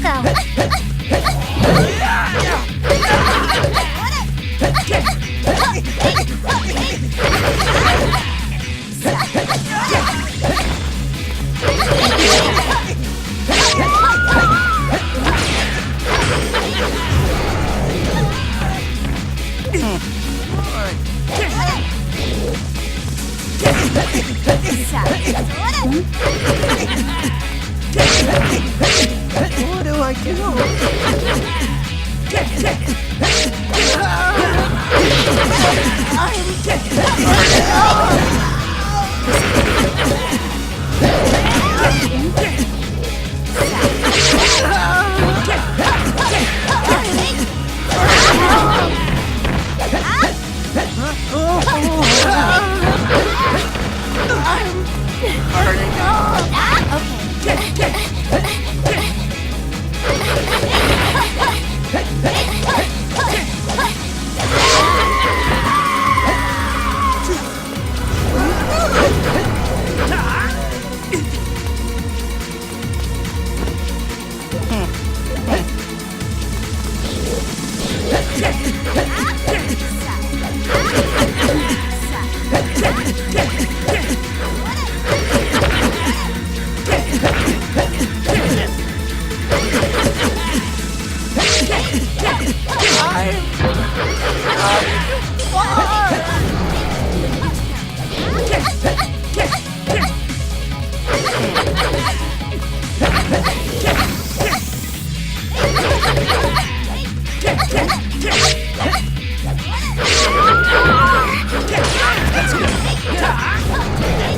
What do I do?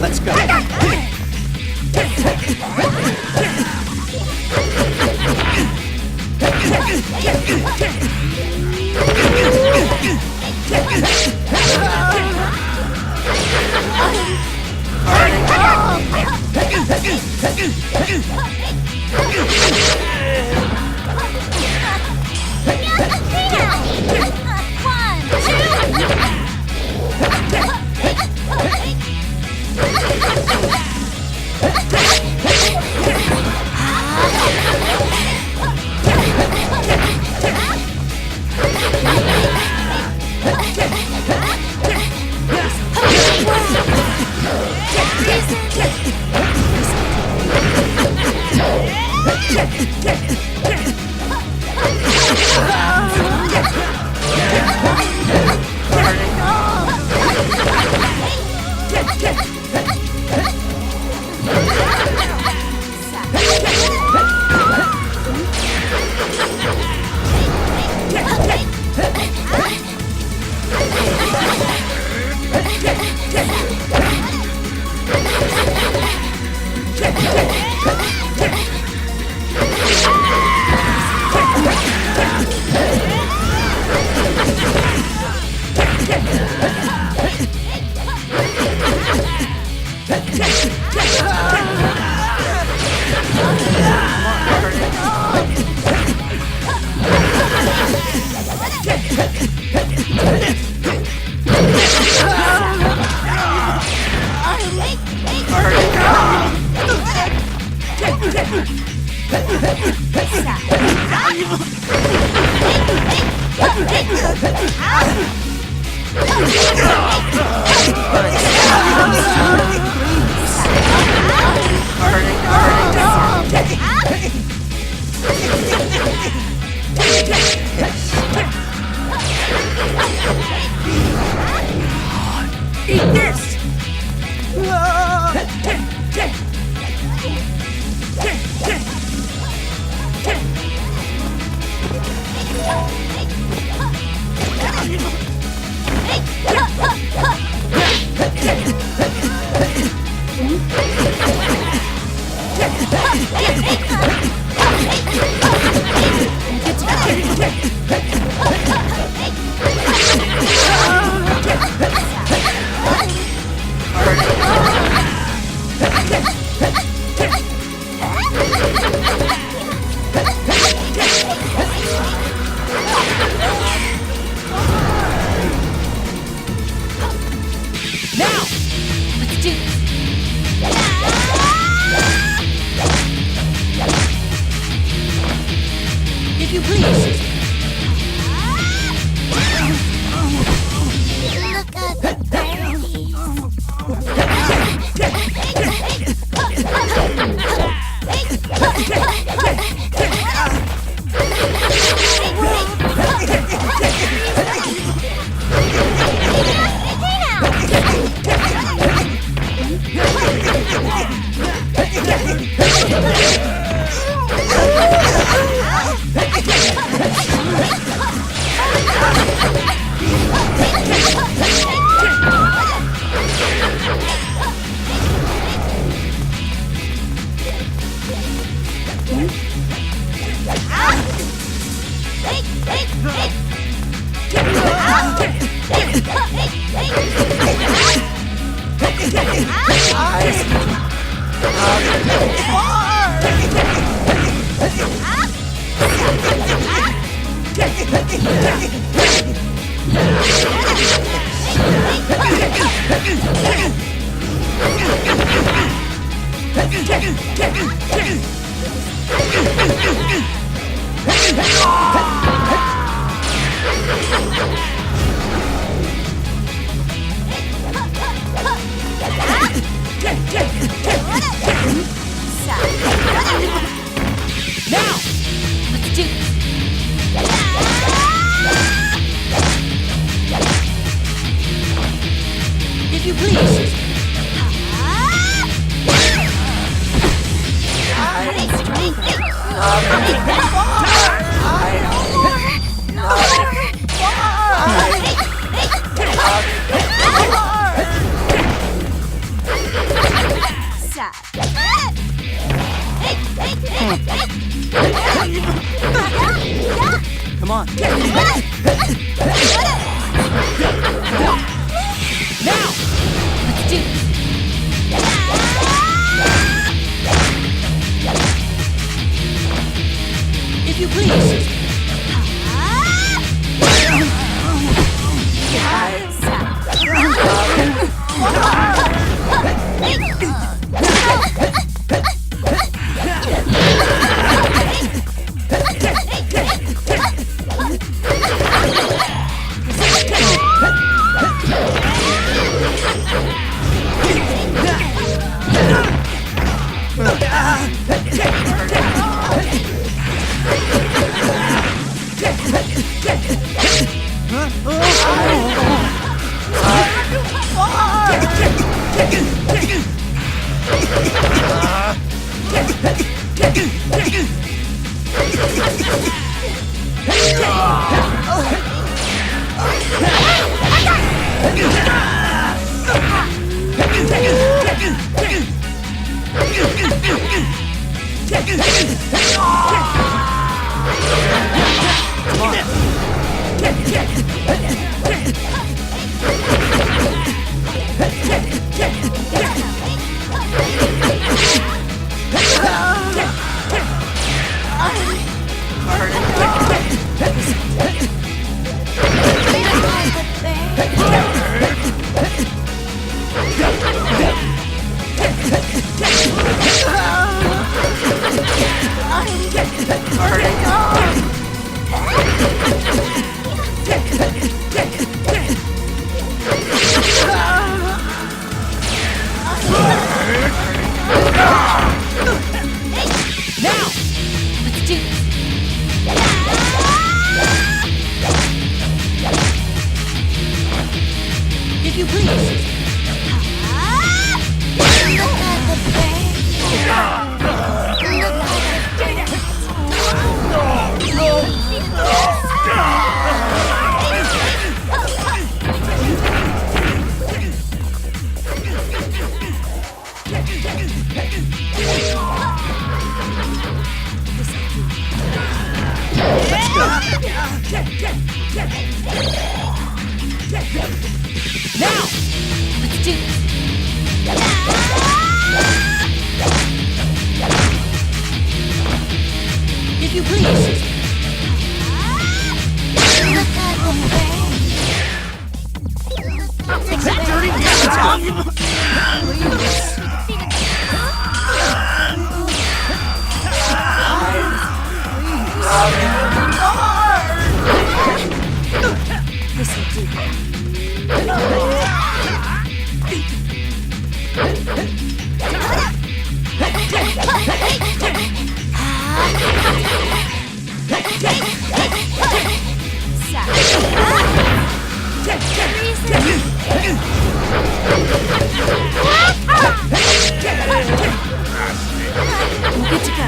Let's go. Eat this! If you please. Come on. Now! Let's do this. If you please. If you please. Now! Let's do this. If you please. Dirty dance! This will do. Good to go.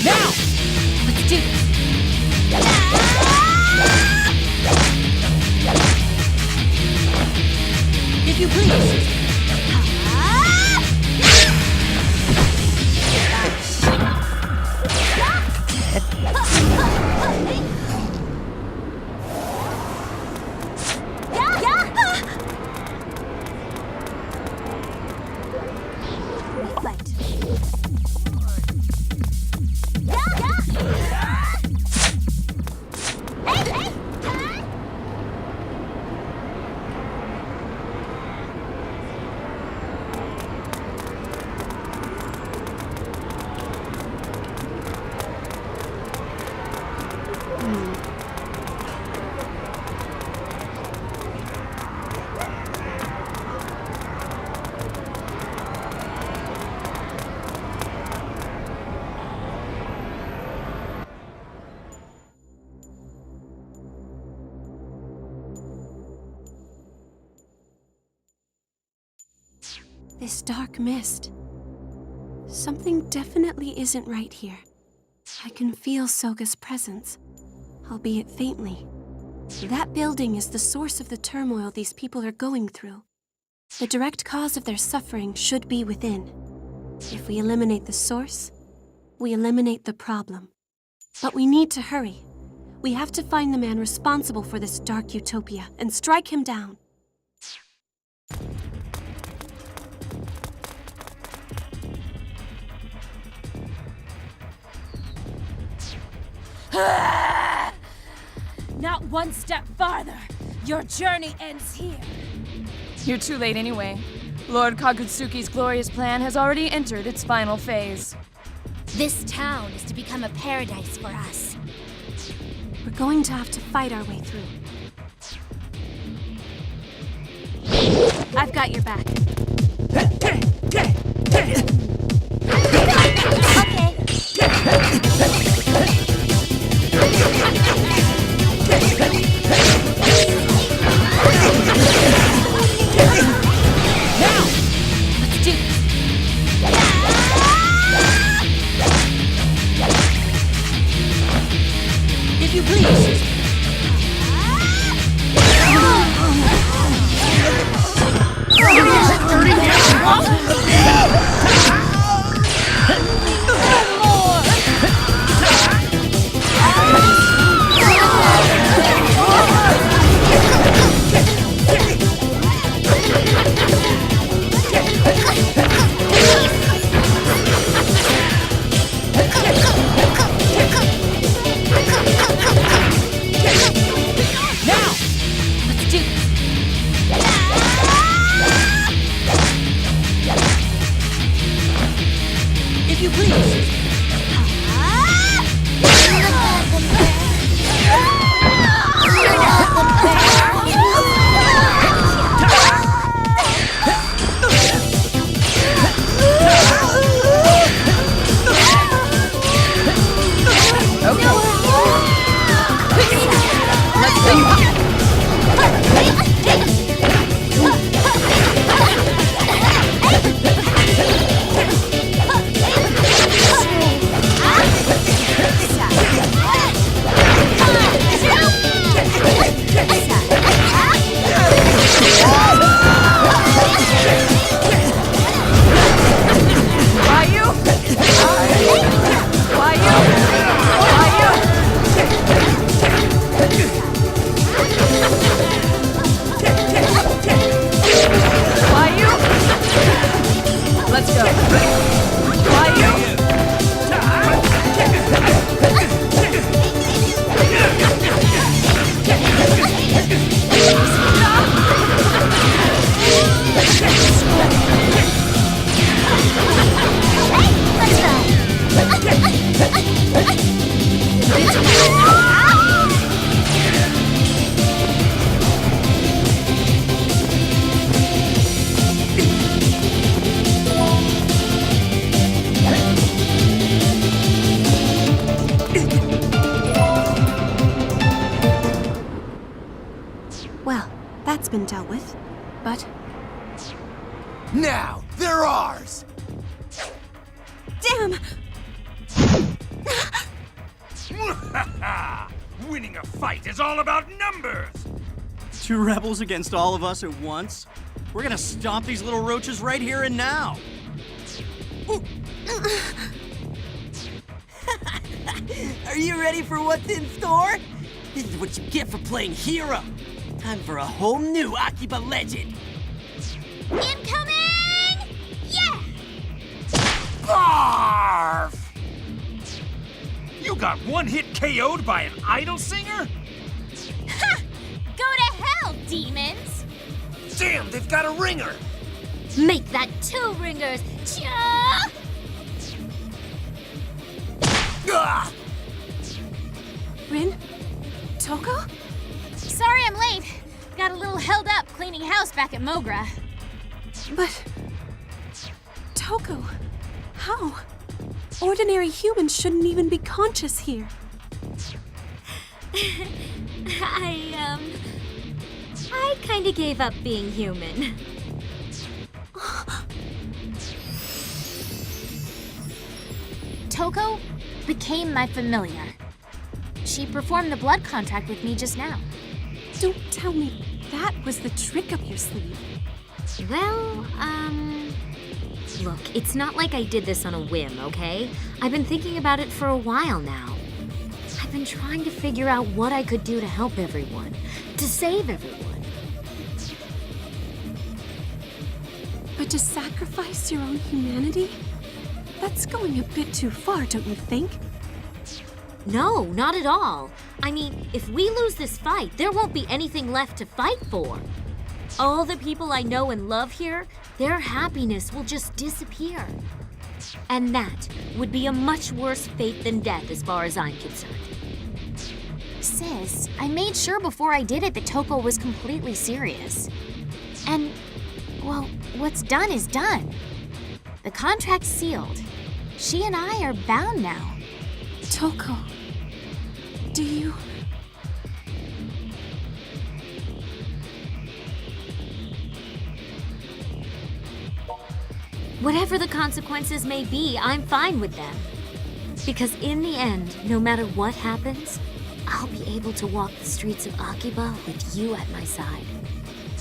Now! Let's do this. If you please. This dark mist. Something definitely isn't right here. I can feel Soga's presence, albeit faintly. That building is the source of the turmoil these people are going through. The direct cause of their suffering should be within. If we eliminate the source, we eliminate the problem. But we need to hurry. We have to find the man responsible for this dark utopia and strike him down. Not one step farther. Your journey ends here. You're too late anyway. Lord Kagutsuki's glorious plan has already entered its final phase. This town is to become a paradise for us. We're going to have to fight our way through. I've got your back. Okay. Now! Let's do this. If you please. Dirty but Now, they're ours! damn! Winning a fight is all about numbers! Two rebels against all of us at once? We're gonna stomp these little roaches right here and now! Are you ready for what's in store? This is what you get for playing hero. Time for a whole new Akiba legend. Incoming! Yeah! Barf! You got one hit KO'd by an idol singer? Ha! Go to hell, demons! Damn, they've got a ringer! Make that 2 ringers! Cha! Ah! Rin? Toko? Sorry I'm late. Got a little held up cleaning house back at Mogra. But... Toko, how? Ordinary humans shouldn't even be conscious here. I kinda gave up being human. Toko became my familiar. She performed the blood contract with me just now. Don't tell me that was the trick up your sleeve. Well, look, it's not like I did this on a whim, okay? I've been thinking about it for a while now. I've been trying to figure out what I could do to help everyone, to save everyone. But to sacrifice your own humanity? That's going a bit too far, don't you think? No, not at all. I mean, if we lose this fight, there won't be anything left to fight for. All the people I know and love here, their happiness will just disappear. And that would be a much worse fate than death as far as I'm concerned. Sis, I made sure before I did it that Toko was completely serious. And, well, what's done is done. The contract's sealed. She and I are bound now. Toko, do you... Whatever the consequences may be, I'm fine with them. Because in the end, no matter what happens, I'll be able to walk the streets of Akiba with you at my side.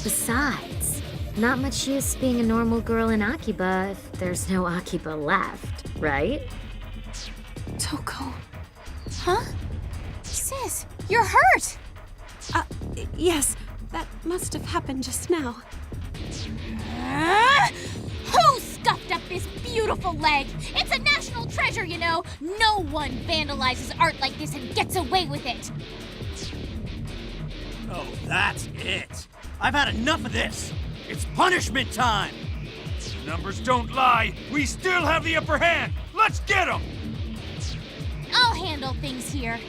Besides, not much use being a normal girl in Akiba if there's no Akiba left, right? Toko... Huh? Sis, you're hurt! Yes, that must have happened just now. Who scuffed up this beautiful leg? It's a national treasure, you know. No one vandalizes art like this and gets away with it. Oh, that's it! I've had enough of this! It's punishment time! Numbers don't lie. We still have the upper hand. Let's get them! I'll handle things here.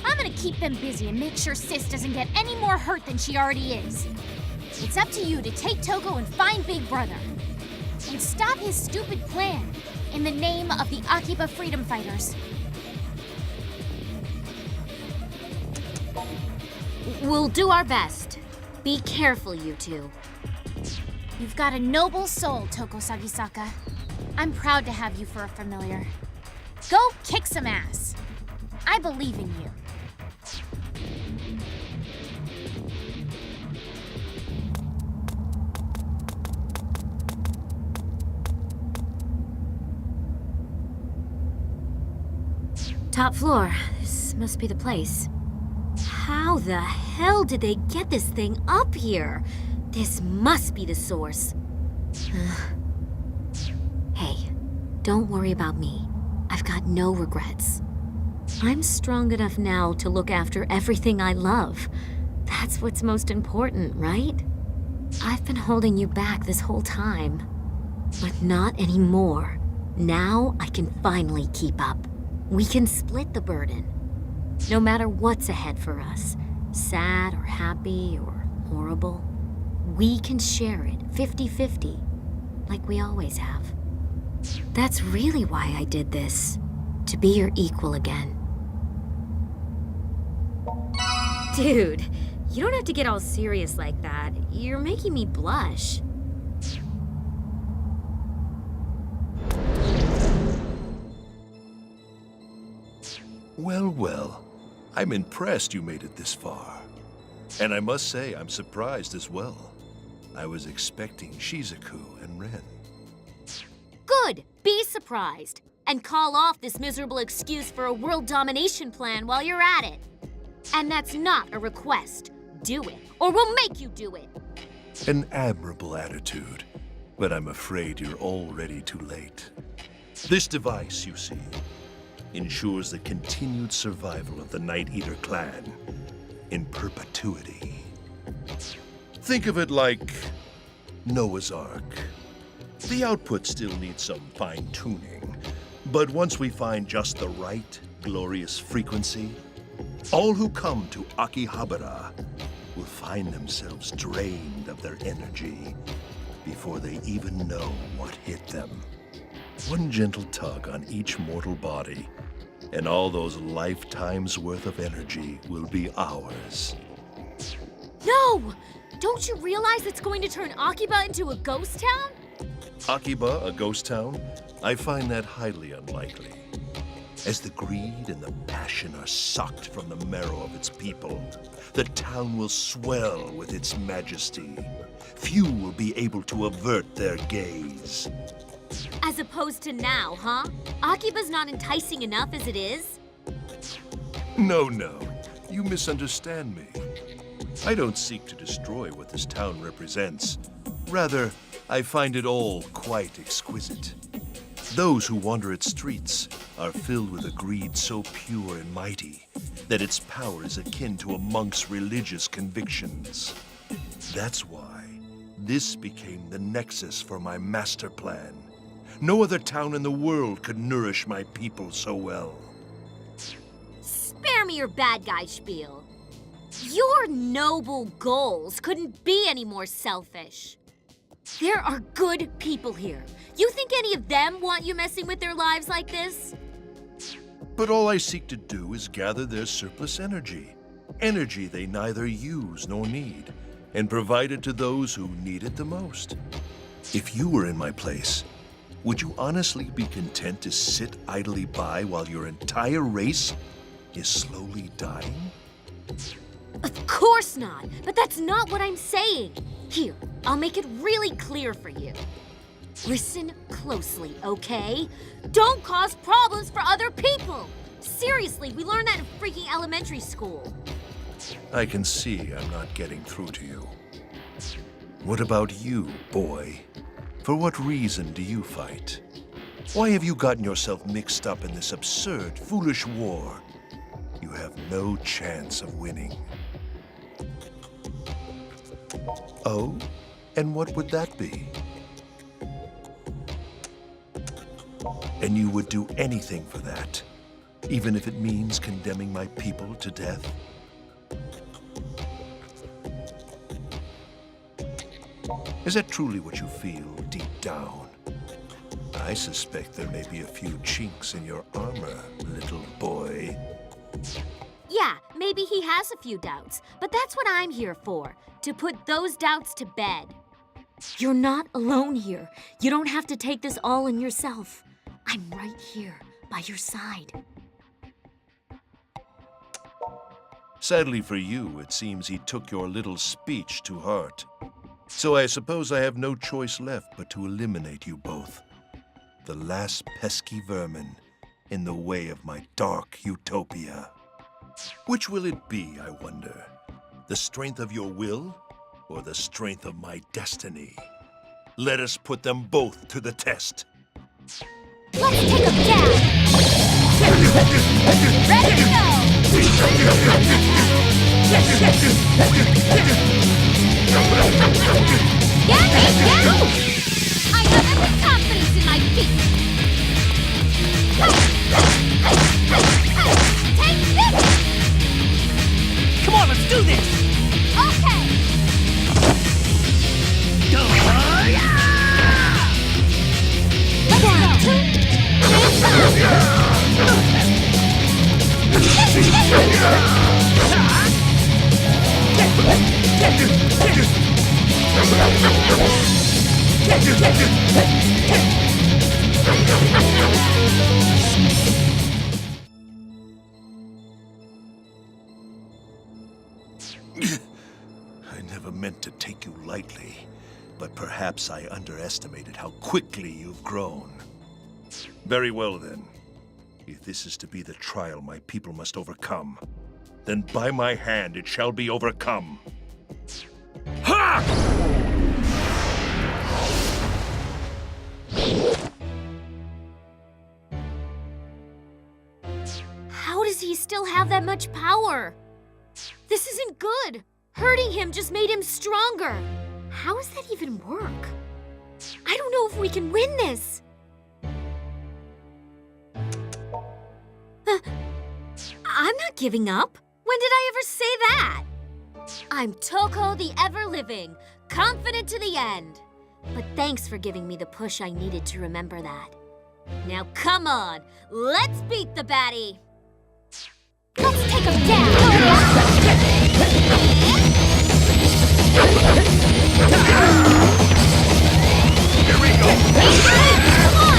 I'm gonna keep them busy and make sure Sis doesn't get any more hurt than she already is. It's up to you to take Toko and find Big Brother. And stop his stupid plan in the name of the Akiba freedom fighters. We'll do our best. Be careful, you two. You've got a noble soul, Toko Sagisaka. I'm proud to have you for a familiar. Go kick some ass. I believe in you. Top floor. This must be the place. How the hell did they get this thing up here? This must be the source. Hey, don't worry about me. I've got no regrets. I'm strong enough now to look after everything I love. That's what's most important, right? I've been holding you back this whole time. But not anymore. Now I can finally keep up. We can split the burden. No matter what's ahead for us, sad or happy or horrible, we can share it 50-50, like we always have. That's really why I did this, to be your equal again. Dude, You don't have to get all serious like that. You're making me blush. Well, well. I'm impressed you made it this far. And I must say, I'm surprised as well. I was expecting Shizuku and Ren. Good! Be surprised. And call off this miserable excuse for a world domination plan while you're at it. And that's not a request. Do it, or we'll make you do it. An admirable attitude, but I'm afraid you're already too late. This device, you see, ensures the continued survival of the Night Eater clan in perpetuity. Think of it like Noah's Ark. The output still needs some fine-tuning, but once we find just the right, glorious frequency, all who come to Akihabara will find themselves drained of their energy before they even know what hit them. One gentle tug on each mortal body, and all those lifetimes worth of energy will be ours. No! Don't you realize it's going to turn Akiba into a ghost town? Akiba, a ghost town? I find that highly unlikely. As the greed and the passion are sucked from the marrow of its people, the town will swell with its majesty. Few will be able to avert their gaze. As opposed to now, huh? Akiba's not enticing enough as it is? No, you misunderstand me. I don't seek to destroy what this town represents. Rather, I find it all quite exquisite. Those who wander its streets are filled with a greed so pure and mighty that its power is akin to a monk's religious convictions. That's why this became the nexus for my master plan. No other town in the world could nourish my people so well. Spare me your bad guy spiel. Your noble goals couldn't be any more selfish. There are good people here. You think any of them want you messing with their lives like this? But all I seek to do is gather their surplus energy. Energy they neither use nor need, and provide it to those who need it the most. If you were in my place, would you honestly be content to sit idly by while your entire race is slowly dying? Of course not, but that's not what I'm saying. Here, I'll make it really clear for you. Listen closely, okay? Don't cause problems for other people! Seriously, we learned that in freaking elementary school. I can see I'm not getting through to you. What about you, boy? For what reason do you fight? Why have you gotten yourself mixed up in this absurd, foolish war? You have no chance of winning. Oh? And what would that be? And you would do anything for that, even if it means condemning my people to death? Is that truly what you feel deep down? I suspect there may be a few chinks in your armor, little boy. Yeah, maybe he has a few doubts, but that's what I'm here for, to put those doubts to bed. You're not alone here. You don't have to take this all on yourself. I'm right here, by your side. Sadly for you, it seems he took your little speech to heart. So I suppose I have no choice left but to eliminate you both. The last pesky vermin in the way of my dark utopia. Which will it be, I wonder? The strength of your will or the strength of my destiny? Let us put them both to the test. Let's take them down! Ready to go! Get me down! I have every confidence in my feet! Take this! Come on, let's do this! Okay! Let's go! I never meant to take you lightly, but perhaps I underestimated how quickly you've grown. Very well then. If this is to be the trial my people must overcome, then by my hand it shall be overcome. Ha! How does he still have that much power? This isn't good. Hurting him just made him stronger. How does that even work? I don't know if we can win this. I'm not giving up. When did I ever say that? I'm Toko the Ever-Living, confident to the end. But thanks for giving me the push I needed to remember that. Now come on, let's beat the baddie. Let's take him down. Here we go! Come on!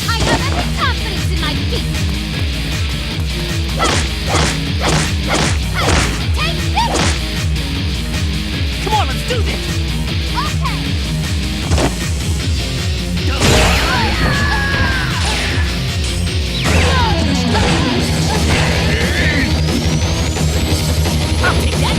I have every confidence in my feet. Take this! Come on, let's do this! Okay. I'll take that!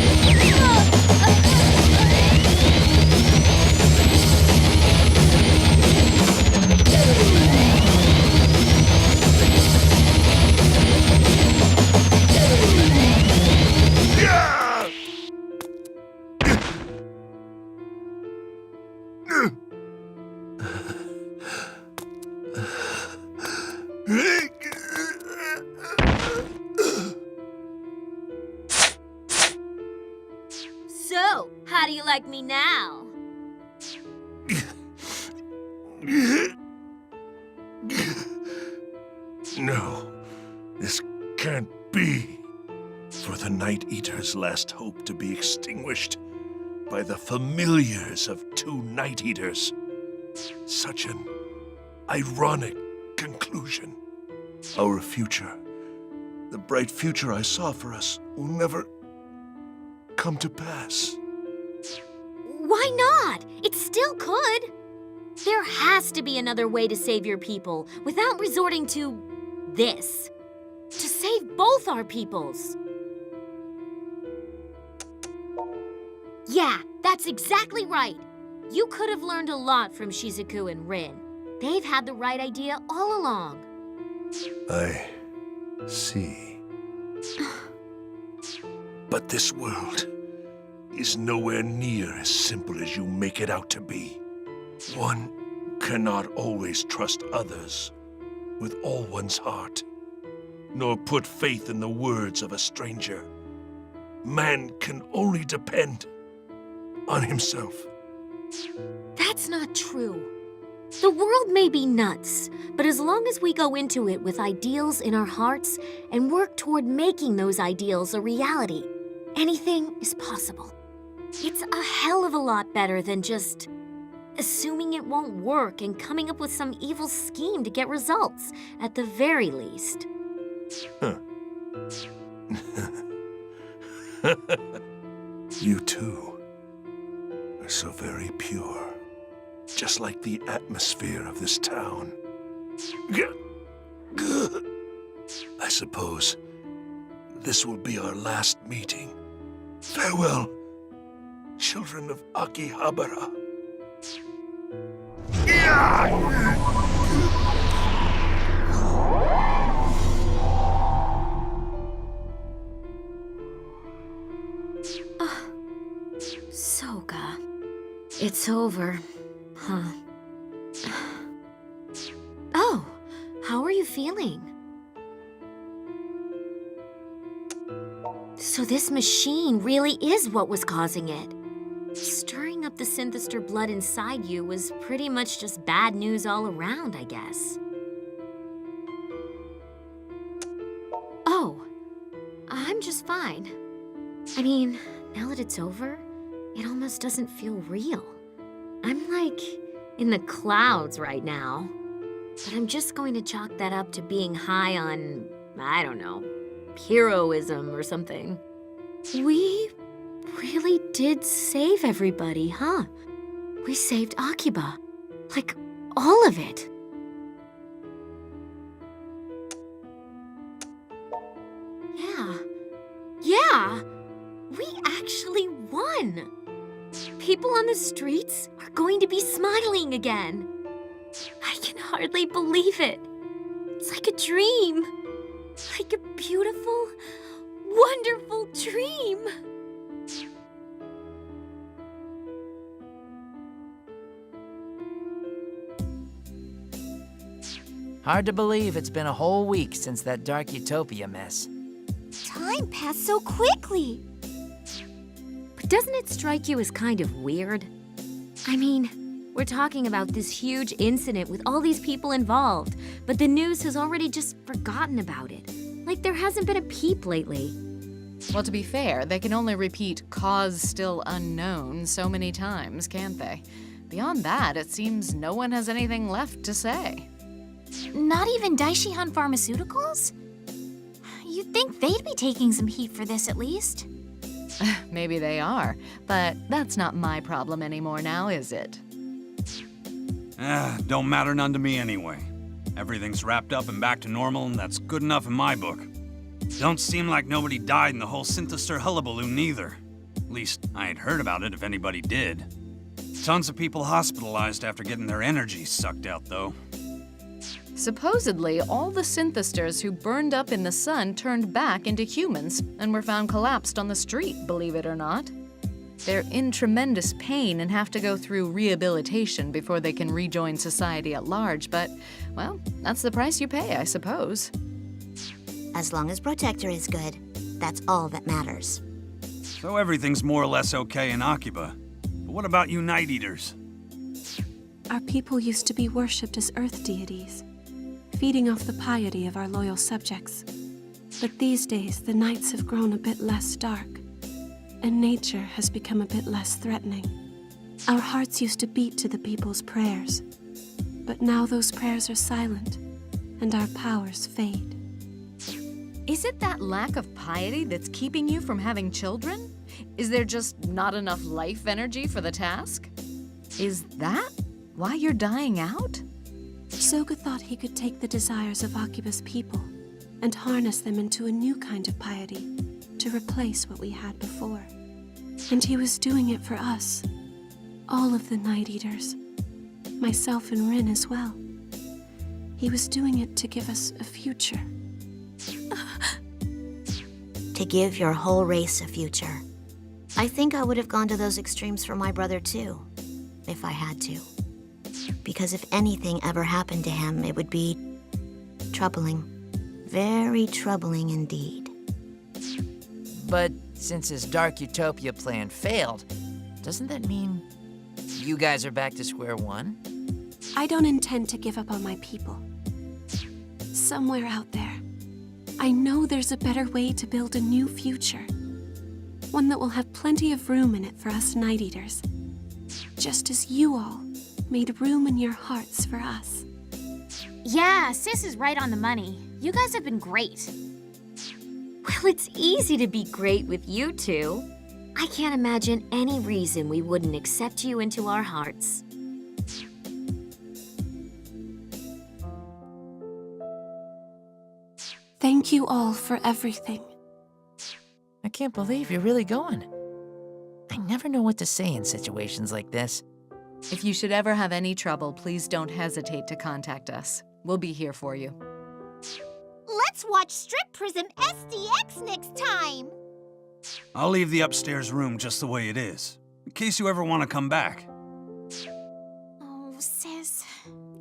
So, how do you like me now? No, this can't be. For the Night Eater's last hope to be extinguished by the familiars of two Night Eaters. Such an ironic conclusion. Our future, the bright future I saw for us, will never come to pass. Why not? It still could. There has to be another way to save your people without resorting to this. To save both our peoples. Yeah, that's exactly right. You could have learned a lot from Shizuku and Rin. They've had the right idea all along. I see. But this world is nowhere near as simple as you make it out to be. One cannot always trust others with all one's heart, nor put faith in the words of a stranger. Man can only depend on himself. That's not true. The world may be nuts, but as long as we go into it with ideals in our hearts and work toward making those ideals a reality, anything is possible. It's a hell of a lot better than just assuming it won't work and coming up with some evil scheme to get results, at the very least. Huh. You too are so very pure, just like the atmosphere of this town. I suppose this will be our last meeting. Farewell, children of Akihabara. Soka. It's over. Huh. Oh, how are you feeling? So this machine really is what was causing it. Stirring up the synthester blood inside you was pretty much just bad news all around, I guess. Oh, I'm just fine. I mean, now that it's over, it almost doesn't feel real. I'm like in the clouds right now. But I'm just going to chalk that up to being high on, I don't know, heroism or something. We really did save everybody, huh? We saved Akiba. Like, all of it. Yeah, we actually won. People on the streets are going to be smiling again. I can hardly believe it. It's like a dream. Like a beautiful, wonderful dream. Hard to believe it's been a whole week since that Dark Utopia mess. Time passed so quickly. But doesn't it strike you as kind of weird? I mean, we're talking about this huge incident with all these people involved, but the news has already just forgotten about it. Like there hasn't been a peep lately. Well, to be fair, they can only repeat "cause still unknown" so many times, can't they? Beyond that, it seems no one has anything left to say. Not even Daishihan Pharmaceuticals? You'd think they'd be taking some heat for this at least. Maybe they are, but that's not my problem anymore now, is it? Don't matter none to me anyway. Everything's wrapped up and back to normal, and that's good enough in my book. Don't seem like nobody died in the whole synthester hullabaloo neither. At least, I ain't heard about it if anybody did. Tons of people hospitalized after getting their energy sucked out, though. Supposedly, all the synthesters who burned up in the sun turned back into humans and were found collapsed on the street, believe it or not. They're in tremendous pain and have to go through rehabilitation before they can rejoin society at large, but, well, that's the price you pay, I suppose. As long as Protector is good, that's all that matters. So everything's more or less okay in Akiba. But what about you Night Eaters? Our people used to be worshipped as earth deities, feeding off the piety of our loyal subjects. But these days, the nights have grown a bit less dark, and nature has become a bit less threatening. Our hearts used to beat to the people's prayers, but now those prayers are silent, and our powers fade. Is it that lack of piety that's keeping you from having children? Is there just not enough life energy for the task? Is that why you're dying out? Soga thought he could take the desires of Akiba's people and harness them into a new kind of piety to replace what we had before. And he was doing it for us, all of the Night Eaters, myself and Rin as well. He was doing it to give us a future. To give your whole race a future. I think I would have gone to those extremes for my brother too, if I had to. Because if anything ever happened to him, it would be troubling. Very troubling indeed. But since his Dark Utopia plan failed, doesn't that mean you guys are back to square one? I don't intend to give up on my people. Somewhere out there, I know there's a better way to build a new future. One that will have plenty of room in it for us Night Eaters. Just as you all made room in your hearts for us. Yeah, Sis is right on the money. You guys have been great. Well, it's easy to be great with you two. I can't imagine any reason we wouldn't accept you into our hearts. Thank you all for everything. I can't believe you're really going. I never know what to say in situations like this. If you should ever have any trouble, please don't hesitate to contact us. We'll be here for you. Let's watch Strip Prism SDX next time! I'll leave the upstairs room just the way it is, in case you ever want to come back. Oh, sis.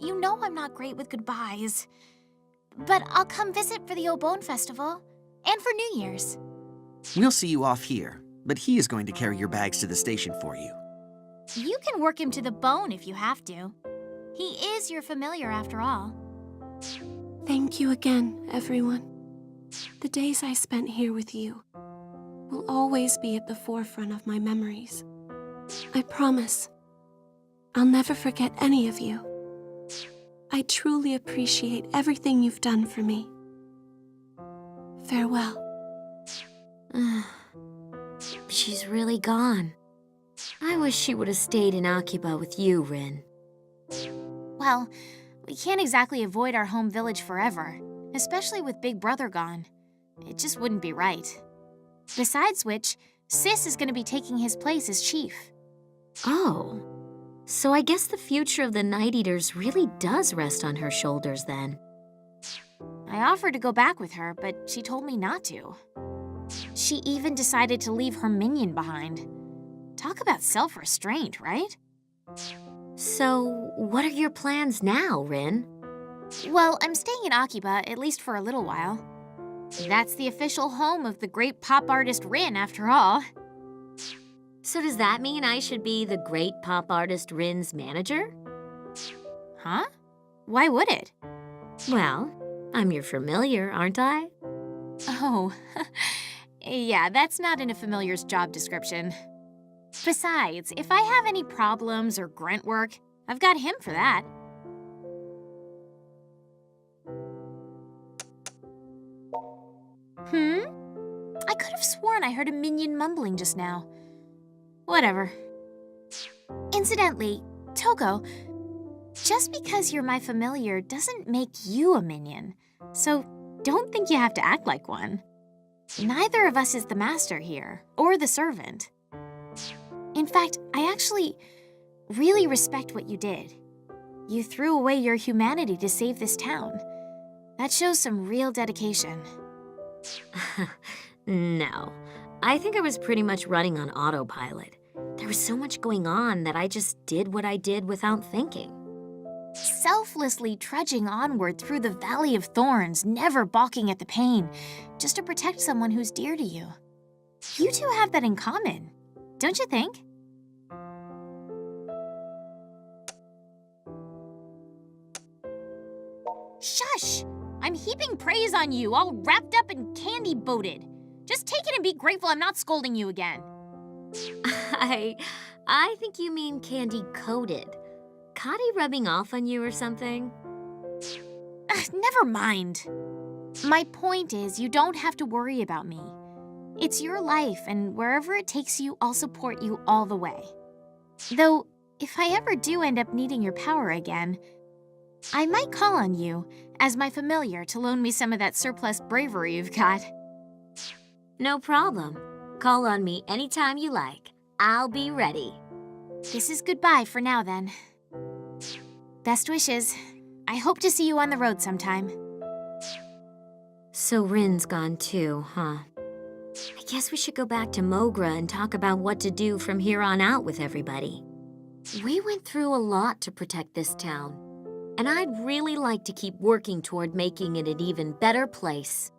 You know I'm not great with goodbyes. But I'll come visit for the Obone Festival, and for New Year's. We'll see you off here, but he is going to carry your bags to the station for you. You can work him to the bone if you have to. He is your familiar after all. Thank you again, everyone. The days I spent here with you will always be at the forefront of my memories. I promise. I'll never forget any of you. I truly appreciate everything you've done for me. Farewell. She's really gone. I wish she would have stayed in Akiba with you, Rin. Well, we can't exactly avoid our home village forever, especially with Big Brother gone. It just wouldn't be right. Besides which, Sis is going to be taking his place as chief. Oh. So I guess the future of the Night Eaters really does rest on her shoulders then. I offered to go back with her, but she told me not to. She even decided to leave her minion behind. Talk about self-restraint, right? So, what are your plans now, Rin? Well, I'm staying in Akiba, at least for a little while. That's the official home of the great pop artist Rin, after all. So does that mean I should be the great pop artist Rin's manager? Huh? Why would it? Well, I'm your familiar, aren't I? Oh, yeah, that's not in a familiar's job description. Besides, if I have any problems or grunt work, I've got him for that. I could have sworn I heard a minion mumbling just now. Whatever. Incidentally, Togo, just because you're my familiar doesn't make you a minion, so don't think you have to act like one. Neither of us is the master here, or the servant. In fact, I actually really respect what you did. You threw away your humanity to save this town. That shows some real dedication. No. I think I was pretty much running on autopilot. There was so much going on that I just did what I did without thinking. Selflessly trudging onward through the Valley of Thorns, never balking at the pain, just to protect someone who's dear to you. You two have that in common, don't you think? Shush! I'm heaping praise on you, all wrapped up and candy-boated. Just take it and be grateful I'm not scolding you again. I think you mean candy-coated. Kadi rubbing off on you or something? Never mind. My point is, you don't have to worry about me. It's your life, and wherever it takes you, I'll support you all the way. Though, if I ever do end up needing your power again, I might call on you as my familiar to loan me some of that surplus bravery you've got. No problem. Call on me anytime you like. I'll be ready. This is goodbye for now, then. Best wishes. I hope to see you on the road sometime. So Rin's gone too, huh? I guess we should go back to Mogra and talk about what to do from here on out with everybody. We went through a lot to protect this town, and I'd really like to keep working toward making it an even better place.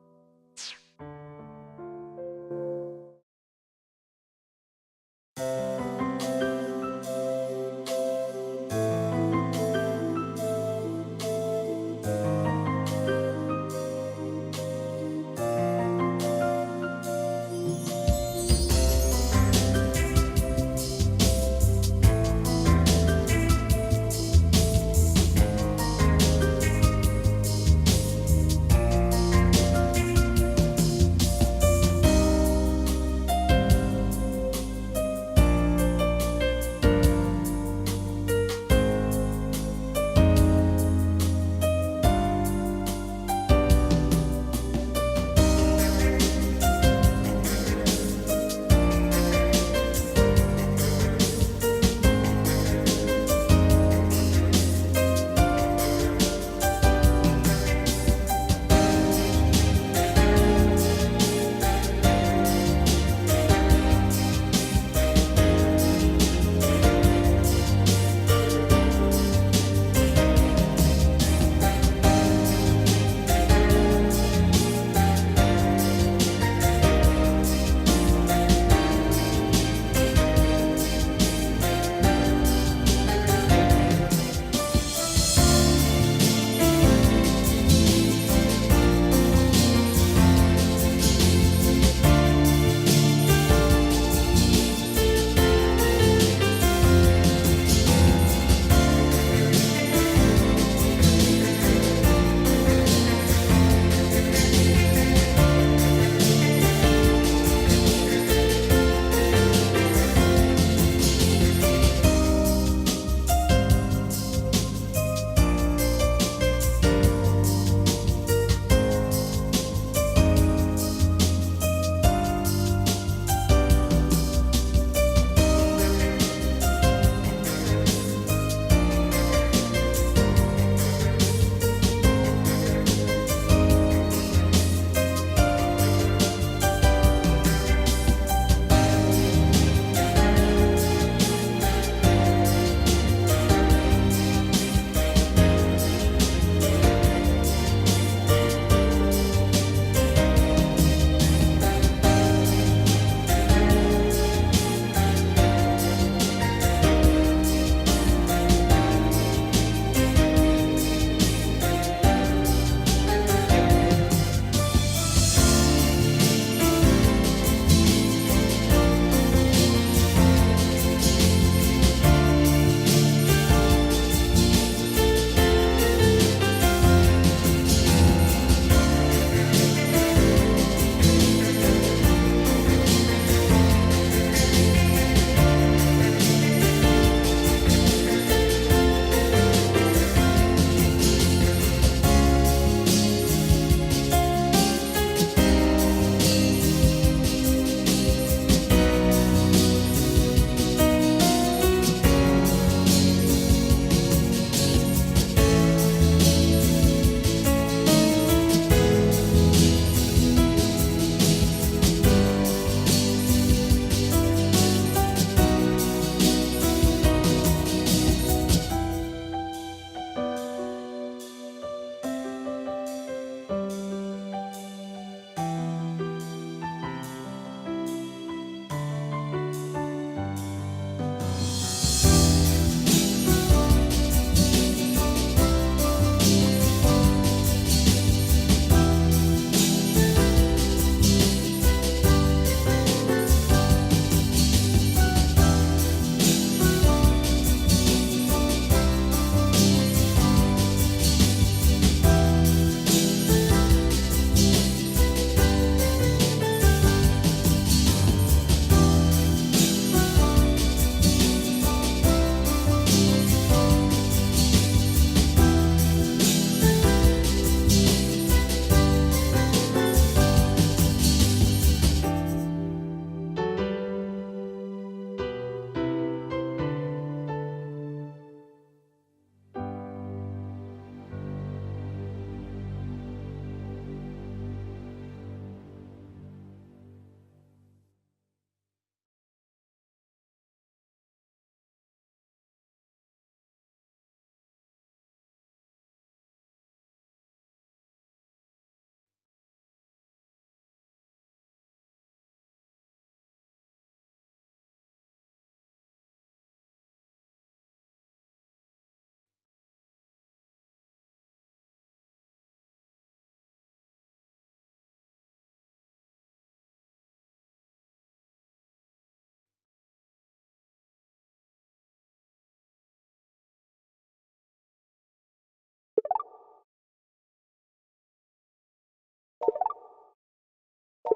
You